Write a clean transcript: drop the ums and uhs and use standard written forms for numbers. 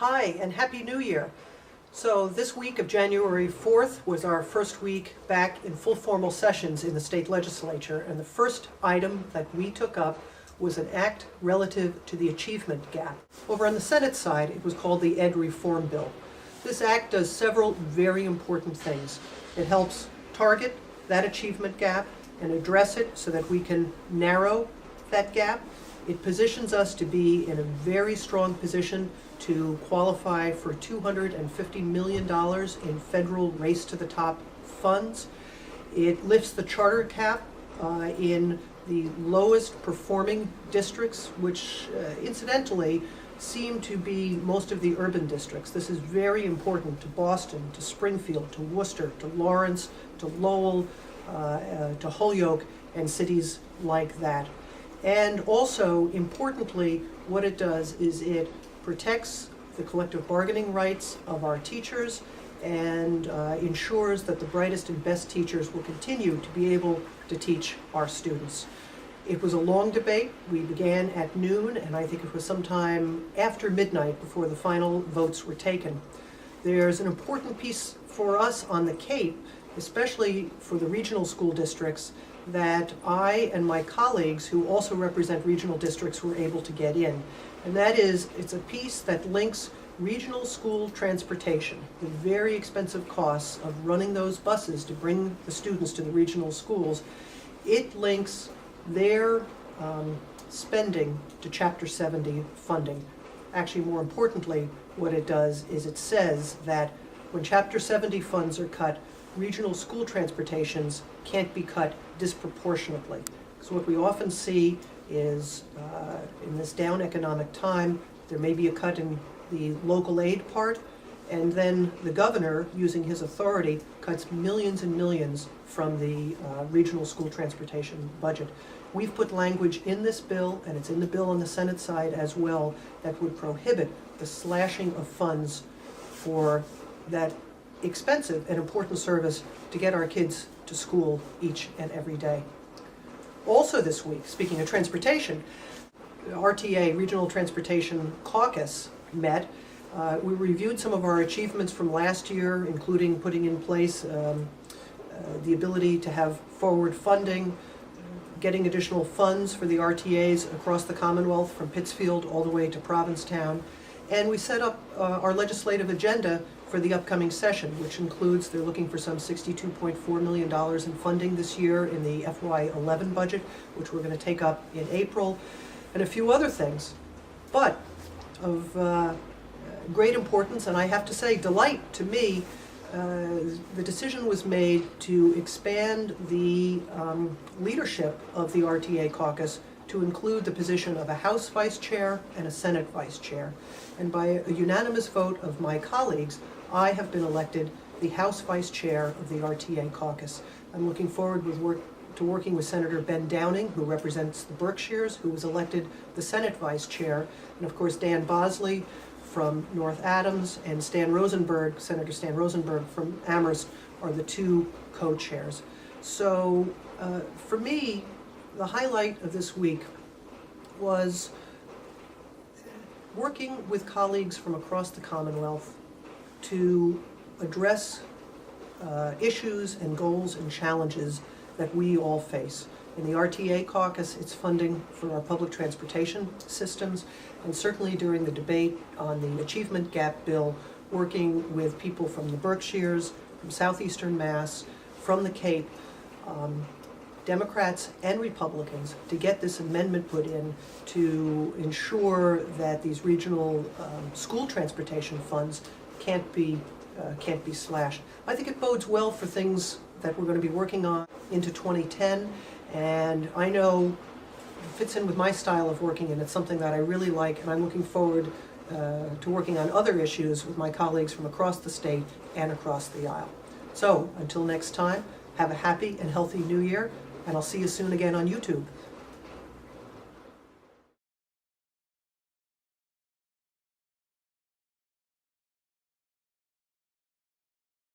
Hi, and Happy New Year. So this week of January 4th was our first week back in full formal sessions in the state legislature, and the first item that we took up was an act relative to the achievement gap. Over on the Senate side, it was called the Ed Reform Bill. This act does several very important things. It helps target that achievement gap and address it so that we can narrow that gap. It positions us to be in a very strong position to qualify for $250 million in federal Race to the Top funds. It lifts the charter cap in the lowest performing districts, which incidentally seem to be most of the urban districts. This is very important to Boston, to Springfield, to Worcester, to Lawrence, to Lowell, to Holyoke, and cities like that. And also, importantly, what it does is it protects the collective bargaining rights of our teachers and ensures that the brightest and best teachers will continue to be able to teach our students. It was a long debate. We began at noon, and I think it was sometime after midnight before the final votes were taken. There's an important piece for us on the Cape, especially for the regional school districts, that I and my colleagues who also represent regional districts were able to get in. And that is, it's a piece that links regional school transportation, the very expensive costs of running those buses to bring the students to the regional schools. It links their spending to Chapter 70 funding. Actually, more importantly, what it does is it says that when Chapter 70 funds are cut, regional school transportations can't be cut disproportionately. So what we often see is in this down economic time, there may be a cut in the local aid part, and then the governor, using his authority, cuts millions and millions from the regional school transportation budget. We've put language in this bill, and it's in the bill on the Senate side as well, that would prohibit the slashing of funds for that expensive and important service to get our kids to school each and every day. Also this week, speaking of transportation, RTA, Regional Transportation Caucus, met. We reviewed some of our achievements from last year, including putting in place the ability to have forward funding, getting additional funds for the RTAs across the Commonwealth from Pittsfield all the way to Provincetown. And we set up our legislative agenda for the upcoming session, which includes, they're looking for some $62.4 million in funding this year in the FY11 budget, which we're going to take up in April, and a few other things. But of great importance, and I have to say delight to me, the decision was made to expand the leadership of the RTA caucus to include the position of a House Vice Chair and a Senate Vice Chair. And by a unanimous vote of my colleagues, I have been elected the House Vice Chair of the RTA caucus. I'm looking forward to working with Senator Ben Downing, who represents the Berkshires, who was elected the Senate Vice Chair, and of course Dan Bosley from North Adams, and Senator Stan Rosenberg from Amherst are the two co-chairs. So for me, the highlight of this week was working with colleagues from across the Commonwealth to address issues and goals and challenges that we all face. In the RTA caucus, it's funding for our public transportation systems, and certainly during the debate on the Achievement Gap bill, working with people from the Berkshires, from southeastern Mass, from the Cape, Democrats and Republicans, to get this amendment put in to ensure that these regional school transportation funds can't be slashed. I think it bodes well for things that we're going to be working on into 2010, and I know it fits in with my style of working, and it's something that I really like, and I'm looking forward to working on other issues with my colleagues from across the state and across the aisle. So until next time, have a happy and healthy New Year, and I'll see you soon again on YouTube.